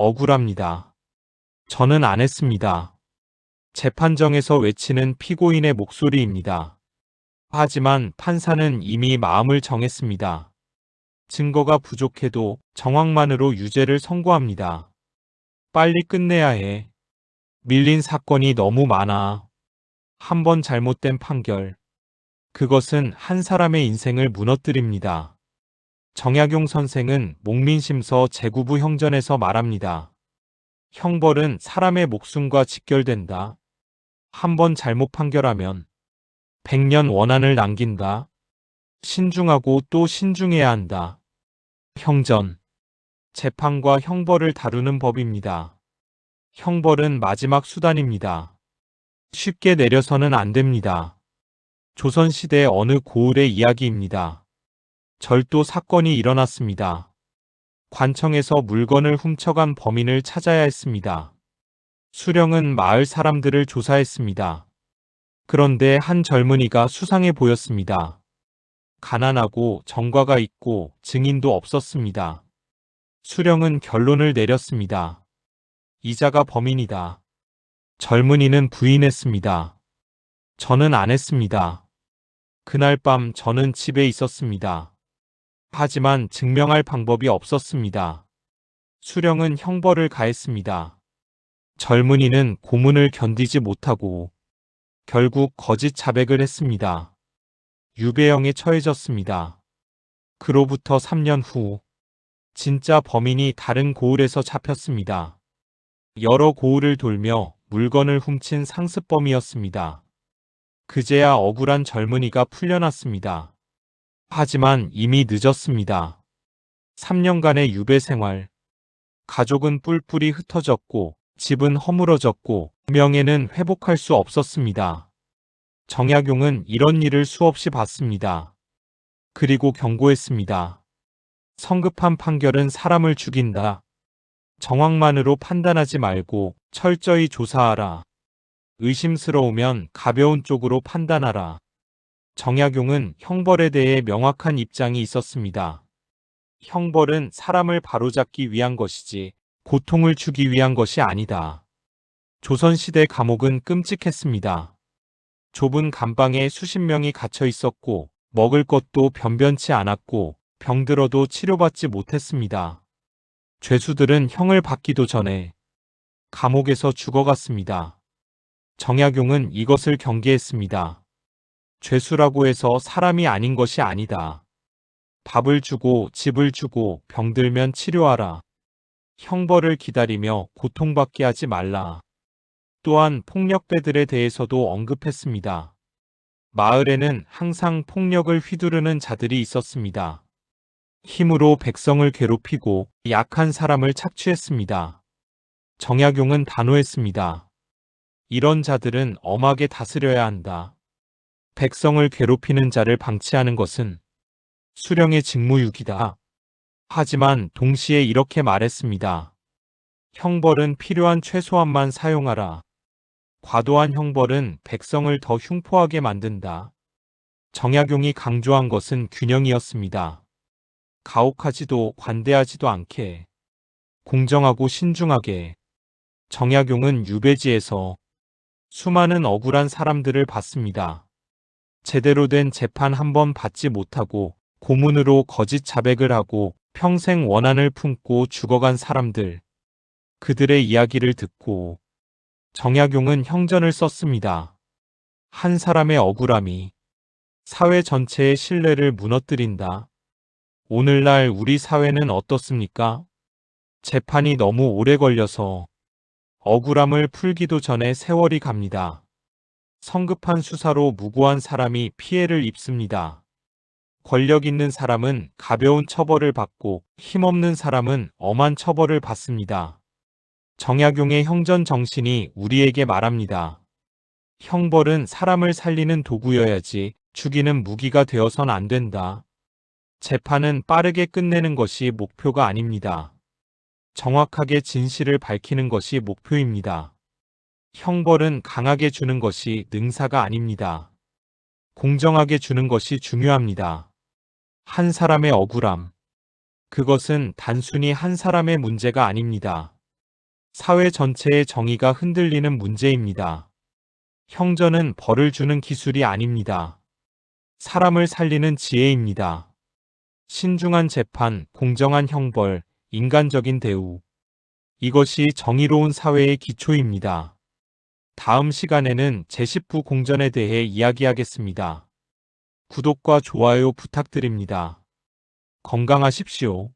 억울합니다. 저는 안 했습니다. 재판정에서 외치는 피고인의 목소리입니다. 하지만 판사는 이미 마음을 정했습니다. 증거가 부족해도 정황만으로 유죄를 선고합니다. 빨리 끝내야 해. 밀린 사건이 너무 많아. 한 번 잘못된 판결. 그것은 한 사람의 인생을 무너뜨립니다. 정약용 선생은 목민심서 제9부 형전에서 말합니다. 형벌은 사람의 목숨과 직결된다. 한 번 잘못 판결하면 100년 원한을 남긴다. 신중하고 또 신중해야 한다. 형전. 재판과 형벌을 다루는 법입니다. 형벌은 마지막 수단입니다. 쉽게 내려서는 안 됩니다. 조선시대 어느 고을의 이야기입니다. 절도 사건이 일어났습니다. 관청에서 물건을 훔쳐간 범인을 찾아야 했습니다. 수령은 마을 사람들을 조사했습니다. 그런데 한 젊은이가 수상해 보였습니다. 가난하고 정과가 있고 증인도 없었습니다. 수령은 결론을 내렸습니다. 이자가 범인이다. 젊은이는 부인했습니다. 저는 안 했습니다. 그날 밤 저는 집에 있었습니다. 하지만 증명할 방법이 없었습니다. 수령은 형벌을 가했습니다. 젊은이는 고문을 견디지 못하고 결국 거짓 자백을 했습니다. 유배형에 처해졌습니다. 그로부터 3년 후 진짜 범인이 다른 고을에서 잡혔습니다. 여러 고을을 돌며 물건을 훔친 상습범이었습니다. 그제야 억울한 젊은이가 풀려났습니다. 하지만 이미 늦었습니다. 3년간의 유배 생활. 가족은 뿔뿔이 흩어졌고 집은 허물어졌고 명예는 회복할 수 없었습니다. 정약용은 이런 일을 수없이 봤습니다. 그리고 경고했습니다. 성급한 판결은 사람을 죽인다. 정황만으로 판단하지 말고 철저히 조사하라. 의심스러우면 가벼운 쪽으로 판단하라. 정약용은 형벌에 대해 명확한 입장이 있었습니다. 형벌은 사람을 바로잡기 위한 것이지 고통을 주기 위한 것이 아니다. 조선시대 감옥은 끔찍했습니다. 좁은 감방에 수십 명이 갇혀 있었고 먹을 것도 변변치 않았고 병들어도 치료받지 못했습니다. 죄수들은 형을 받기도 전에 감옥에서 죽어갔습니다. 정약용은 이것을 경계했습니다. 죄수라고 해서 사람이 아닌 것이 아니다. 밥을 주고 집을 주고 병들면 치료하라. 형벌을 기다리며 고통받게 하지 말라. 또한 폭력배들에 대해서도 언급했습니다. 마을에는 항상 폭력을 휘두르는 자들이 있었습니다. 힘으로 백성을 괴롭히고 약한 사람을 착취했습니다. 정약용은 단호했습니다. 이런 자들은 엄하게 다스려야 한다. 백성을 괴롭히는 자를 방치하는 것은 수령의 직무유기다. 하지만 동시에 이렇게 말했습니다. 형벌은 필요한 최소한만 사용하라. 과도한 형벌은 백성을 더 흉포하게 만든다. 정약용이 강조한 것은 균형이었습니다. 가혹하지도 관대하지도 않게, 공정하고 신중하게. 정약용은 유배지에서 수많은 억울한 사람들을 봤습니다. 제대로 된 재판 한 번 받지 못하고 고문으로 거짓 자백을 하고 평생 원한을 품고 죽어간 사람들. 그들의 이야기를 듣고 정약용은 형전을 썼습니다. 한 사람의 억울함이 사회 전체의 신뢰를 무너뜨린다. 오늘날 우리 사회는 어떻습니까? 재판이 너무 오래 걸려서 억울함을 풀기도 전에 세월이 갑니다. 성급한 수사로 무고한 사람이 피해를 입습니다. 권력 있는 사람은 가벼운 처벌을 받고 힘없는 사람은 엄한 처벌을 받습니다. 정약용의 형전 정신이 우리에게 말합니다. 형벌은 사람을 살리는 도구여야지 죽이는 무기가 되어선 안 된다. 재판은 빠르게 끝내는 것이 목표가 아닙니다. 정확하게 진실을 밝히는 것이 목표입니다. 형벌은 강하게 주는 것이 능사가 아닙니다. 공정하게 주는 것이 중요합니다. 한 사람의 억울함. 그것은 단순히 한 사람의 문제가 아닙니다. 사회 전체의 정의가 흔들리는 문제입니다. 형전은 벌을 주는 기술이 아닙니다. 사람을 살리는 지혜입니다. 신중한 재판, 공정한 형벌, 인간적인 대우. 이것이 정의로운 사회의 기초입니다. 다음 시간에는 제19 공전에 대해 이야기하겠습니다. 구독과 좋아요 부탁드립니다. 건강하십시오.